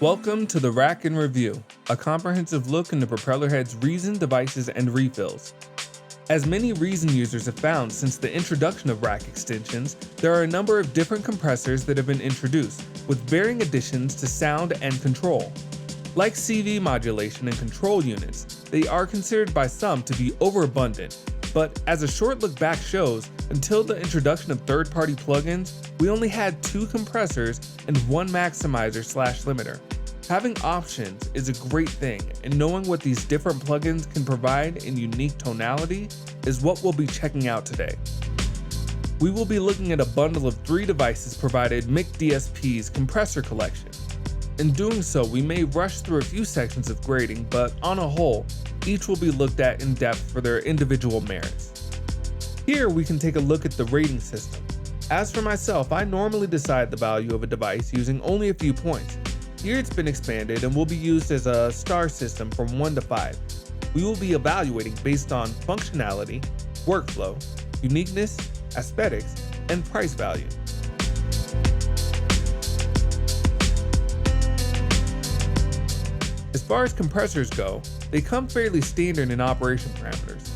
Welcome to the Rack in Review, a comprehensive look into propeller heads, reason, devices, and refills. As many reason users have found since the introduction of rack extensions, there are a number of different compressors that have been introduced, with varying additions to sound and control. Like CV modulation and control units, they are considered by some to be overabundant, but as a short look back shows, until the introduction of third-party plugins, we only had 2 compressors and 1 maximizer/limiter. Having options is a great thing, and knowing what these different plugins can provide in unique tonality is what we'll be checking out today. We will be looking at a bundle of 3 devices provided McDSP's Compressor Collection. In doing so, we may rush through a few sections of grading, but on a whole, each will be looked at in depth for their individual merits. Here we can take a look at the rating system. As for myself, I normally decide the value of a device using only a few points. Here it's been expanded and will be used as a star system from 1 to 5. We will be evaluating based on functionality, workflow, uniqueness, aesthetics, and price value. As far as compressors go, they come fairly standard in operation parameters.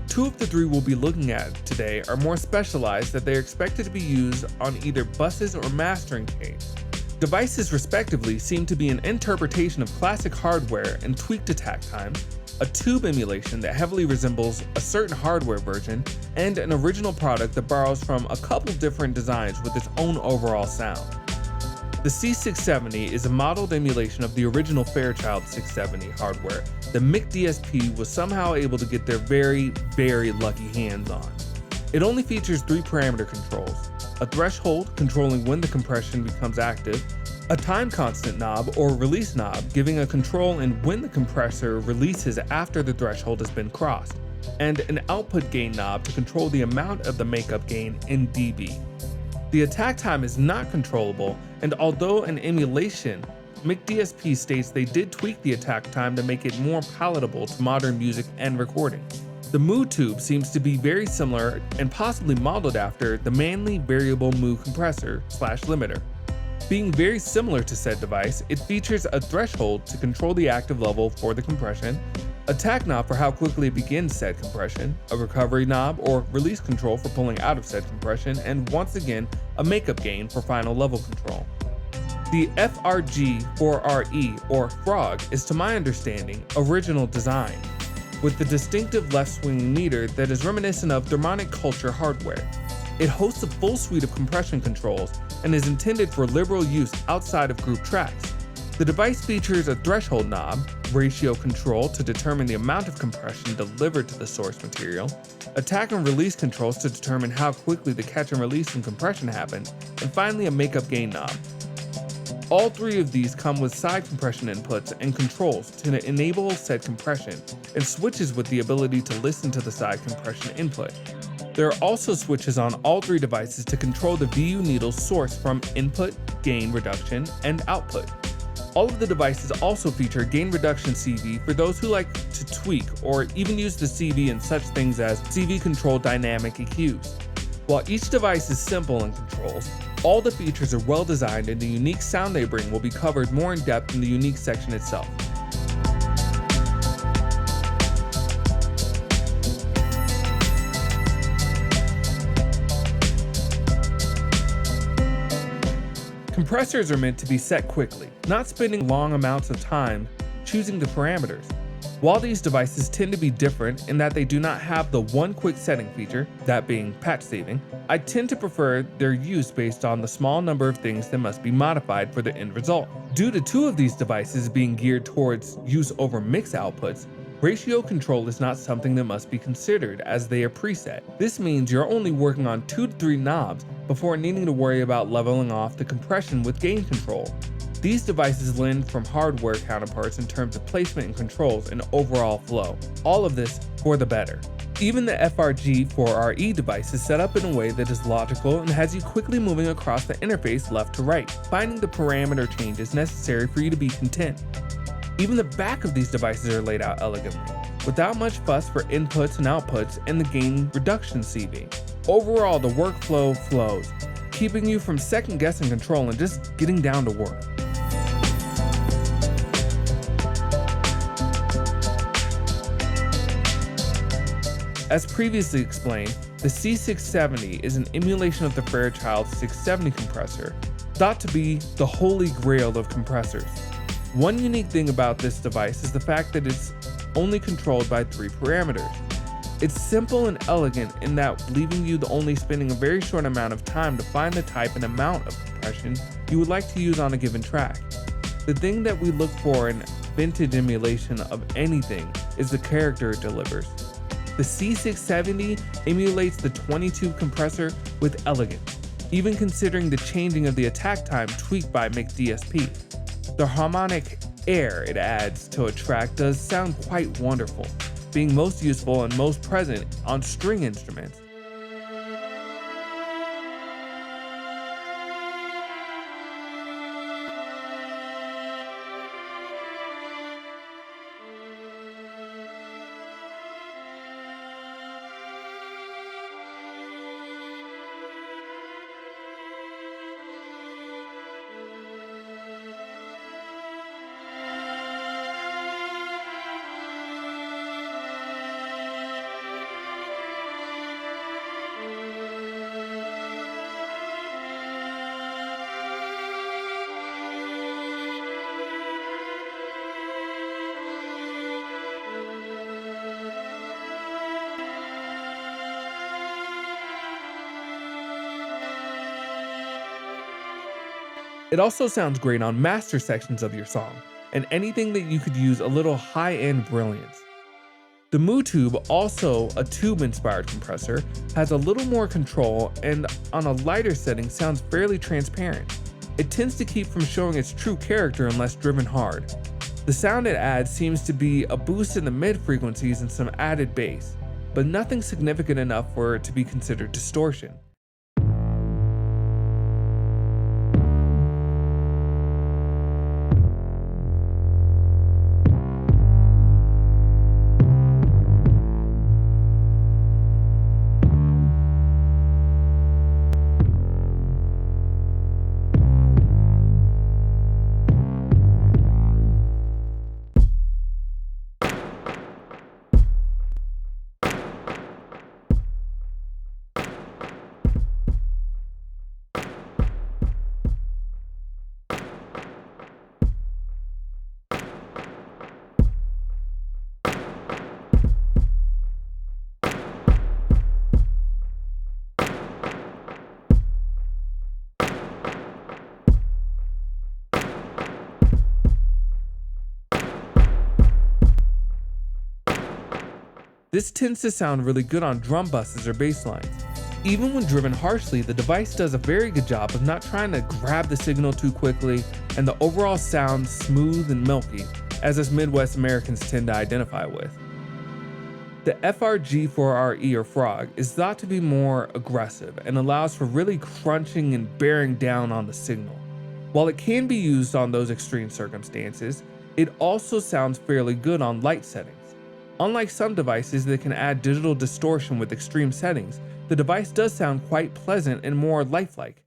2 of the 3 we'll be looking at today are more specialized that they are expected to be used on either buses or mastering chains. Devices respectively seem to be an interpretation of classic hardware and tweaked attack times, a tube emulation that heavily resembles a certain hardware version, and an original product that borrows from a couple different designs with its own overall sound. The C670 is a modeled emulation of the original Fairchild 670 hardware that McDSP was somehow able to get their very, very lucky hands on. It only features 3 parameter controls: a threshold controlling when the compression becomes active, a time constant knob or release knob giving a control in when the compressor releases after the threshold has been crossed, and an output gain knob to control the amount of the makeup gain in dB. The attack time is not controllable, and although an emulation, McDSP states they did tweak the attack time to make it more palatable to modern music and recording. The MooTube seems to be very similar and possibly modeled after the Manley variable Moo compressor/limiter. Being very similar to said device, it features a threshold to control the active level for the compression, a tack knob for how quickly it begins said compression, a recovery knob or release control for pulling out of said compression, and once again, a makeup gain for final level control. The FRG4RE or Frog is, to my understanding, original design, with the distinctive left-swinging meter that is reminiscent of Thermonic Culture hardware. It hosts a full suite of compression controls and is intended for liberal use outside of group tracks. The device features a threshold knob, ratio control to determine the amount of compression delivered to the source material, attack and release controls to determine how quickly the catch and release and compression happen, and finally a makeup gain knob. All 3 of these come with side compression inputs and controls to enable said compression, and switches with the ability to listen to the side compression input. There are also switches on all 3 devices to control the VU needle source from input, gain reduction, and output. All of the devices also feature gain reduction CV for those who like to tweak or even use the CV in such things as CV control dynamic EQs. While each device is simple in controls, all the features are well designed and the unique sound they bring will be covered more in depth in the unique section itself. Compressors are meant to be set quickly, not spending long amounts of time choosing the parameters. While these devices tend to be different in that they do not have the one quick setting feature, that being patch saving, I tend to prefer their use based on the small number of things that must be modified for the end result. Due to 2 of these devices being geared towards use over mix outputs, ratio control is not something that must be considered as they are preset. This means you're only working on 2 to 3 knobs before needing to worry about leveling off the compression with gain control. These devices lend from hardware counterparts in terms of placement and controls and overall flow. All of this for the better. Even the FRG4RE device is set up in a way that is logical and has you quickly moving across the interface left to right, finding the parameter changes necessary for you to be content. Even the back of these devices are laid out elegantly, without much fuss for inputs and outputs and the gain reduction CV. Overall, the workflow flows, keeping you from second guessing control and just getting down to work. As previously explained, the C670 is an emulation of the Fairchild 670 compressor, thought to be the holy grail of compressors. One unique thing about this device is the fact that it's only controlled by 3 parameters. It's simple and elegant in that leaving you only spending a very short amount of time to find the type and amount of compression you would like to use on a given track. The thing that we look for in vintage emulation of anything is the character it delivers. The C670 emulates the 20-tube compressor with elegance, even considering the changing of the attack time tweaked by McDSP. The harmonic air it adds to a track does sound quite wonderful, being most useful and most present on string instruments. It also sounds great on master sections of your song, and anything that you could use a little high-end brilliance. The MooTube, also a tube-inspired compressor, has a little more control and on a lighter setting sounds fairly transparent. It tends to keep from showing its true character unless driven hard. The sound it adds seems to be a boost in the mid-frequencies and some added bass, but nothing significant enough for it to be considered distortion. This tends to sound really good on drum buses or bass lines. Even when driven harshly, the device does a very good job of not trying to grab the signal too quickly, and the overall sounds smooth and milky, as us Midwest Americans tend to identify with. The FRG4RE or Frog is thought to be more aggressive and allows for really crunching and bearing down on the signal. While it can be used on those extreme circumstances, it also sounds fairly good on light settings. Unlike some devices that can add digital distortion with extreme settings, the device does sound quite pleasant and more lifelike.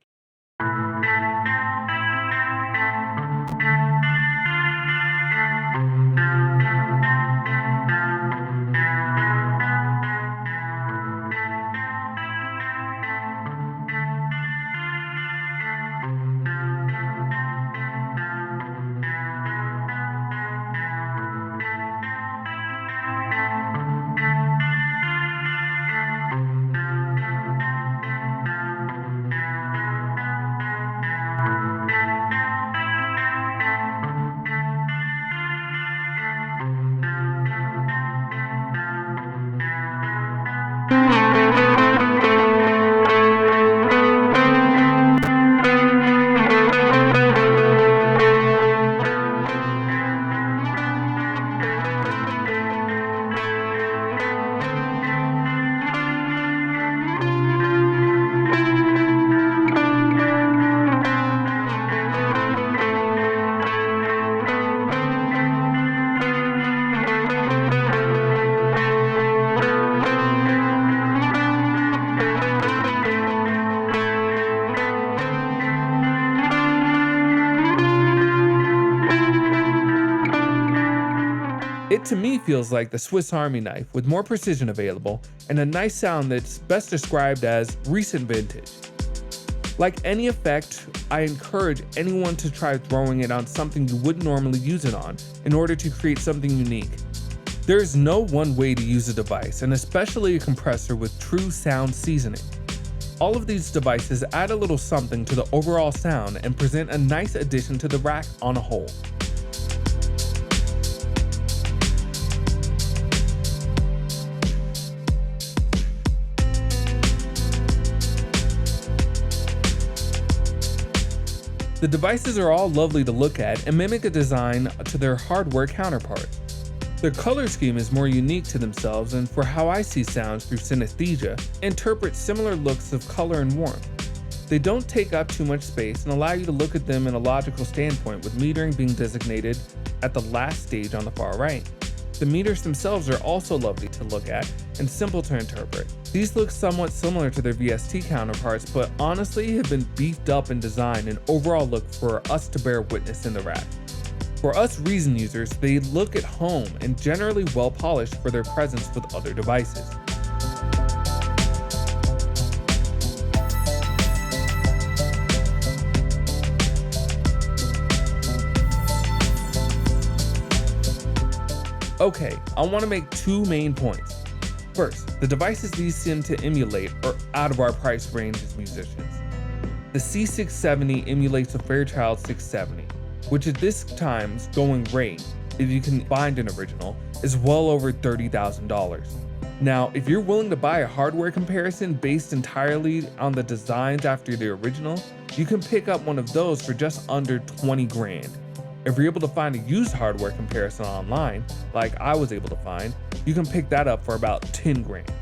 It to me feels like the Swiss Army knife with more precision available and a nice sound that's best described as recent vintage. Like any effect, I encourage anyone to try throwing it on something you wouldn't normally use it on in order to create something unique. There is no one way to use a device, and especially a compressor with true sound seasoning. All of these devices add a little something to the overall sound and present a nice addition to the rack on a whole. The devices are all lovely to look at and mimic a design to their hardware counterparts. Their color scheme is more unique to themselves, and for how I see sounds through synesthesia, interpret similar looks of color and warmth. They don't take up too much space and allow you to look at them in a logical standpoint, with metering being designated at the last stage on the far right. The meters themselves are also lovely to look at and simple to interpret. These look somewhat similar to their VST counterparts, but honestly have been beefed up in design and overall look for us to bear witness in the rack. For us Reason users, they look at home and generally well polished for their presence with other devices. Okay, I want to make two main points. First, the devices these seem to emulate are out of our price range as musicians. The C670 emulates a Fairchild 670, which at this time's going rate, if you can find an original, is well over $30,000. Now, if you're willing to buy a hardware comparison based entirely on the designs after the original, you can pick up one of those for just under 20 grand. If you're able to find a used hardware comparison online, like I was able to find, you can pick that up for about 10 grand.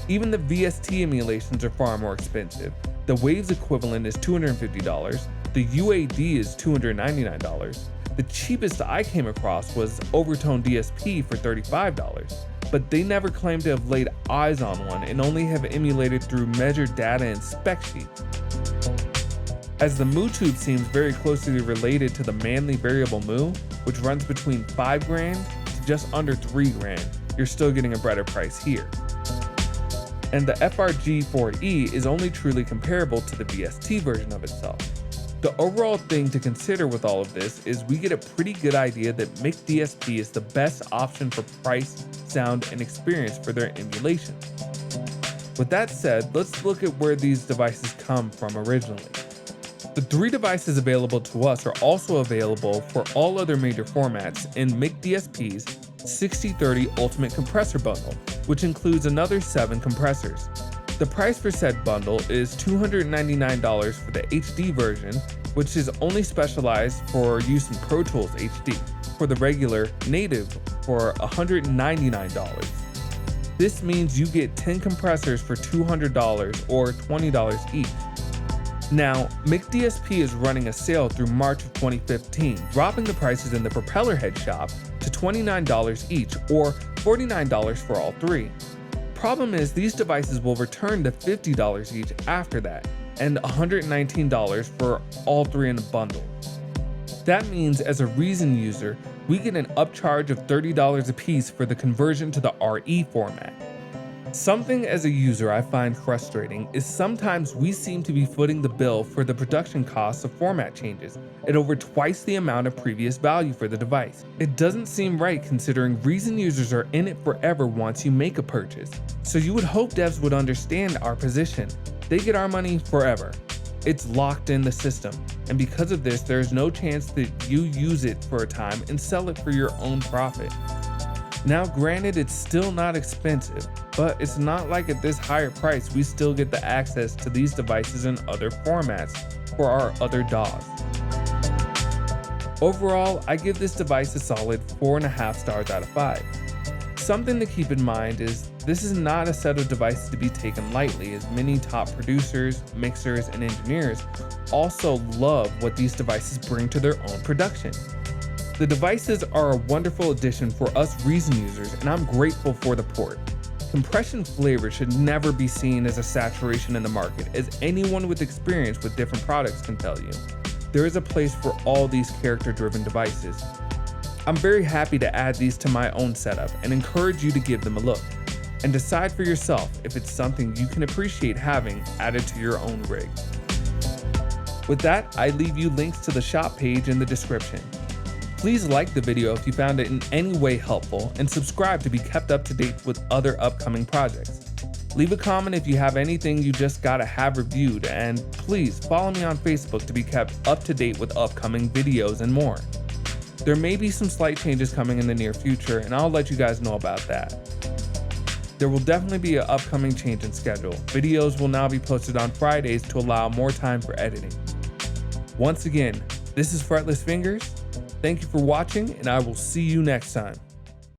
Even the VST emulations are far more expensive. The Waves equivalent is $250, the UAD is $299. The cheapest I came across was Overtone DSP for $35, but they never claim to have laid eyes on one and only have emulated through measured data and spec sheets. As the MooTube seems very closely related to the Manley Variable Moo, which runs between 5 grand to just under 3 grand, you're still getting a better price here. And the FRG4E is only truly comparable to the VST version of itself. The overall thing to consider with all of this is we get a pretty good idea that McDSP is the best option for price, sound, and experience for their emulation. With that said, let's look at where these devices come from originally. The 3 devices available to us are also available for all other major formats in McDSP's 6030 Ultimate Compressor Bundle, which includes another 7 compressors. The price for said bundle is $299 for the HD version, which is only specialized for use in Pro Tools HD, for the regular native for $199. This means you get 10 compressors for $200 or $20 each. Now, McDSP is running a sale through March of 2015, dropping the prices in the propeller head shop to $29 each or $49 for all 3. Problem is, these devices will return to $50 each after that, and $119 for all 3 in a bundle. That means as a Reason user, we get an upcharge of $30 a piece for the conversion to the RE format. Something as a user I find frustrating is sometimes we seem to be footing the bill for the production costs of format changes at over twice the amount of previous value for the device. It doesn't seem right considering Reason users are in it forever once you make a purchase. So you would hope devs would understand our position. They get our money forever. It's locked in the system, and because of this, there is no chance that you use it for a time and sell it for your own profit. Now granted, it's still not expensive, but it's not like at this higher price we still get the access to these devices in other formats for our other DAWs. Overall, I give this device a solid 4.5 stars out of 5. Something to keep in mind is this is not a set of devices to be taken lightly, as many top producers, mixers, and engineers also love what these devices bring to their own production. The devices are a wonderful addition for us Reason users, and I'm grateful for the port. Compression flavor should never be seen as a saturation in the market, as anyone with experience with different products can tell you. There is a place for all these character-driven devices. I'm very happy to add these to my own setup and encourage you to give them a look and decide for yourself if it's something you can appreciate having added to your own rig. With that, I leave you links to the shop page in the description. Please like the video if you found it in any way helpful and subscribe to be kept up to date with other upcoming projects. Leave a comment if you have anything you just gotta have reviewed, and please follow me on Facebook to be kept up to date with upcoming videos and more. There may be some slight changes coming in the near future, and I'll let you guys know about that. There will definitely be an upcoming change in schedule. Videos will now be posted on Fridays to allow more time for editing. Once again, this is Fretless Fingers. Thank you for watching, and I will see you next time.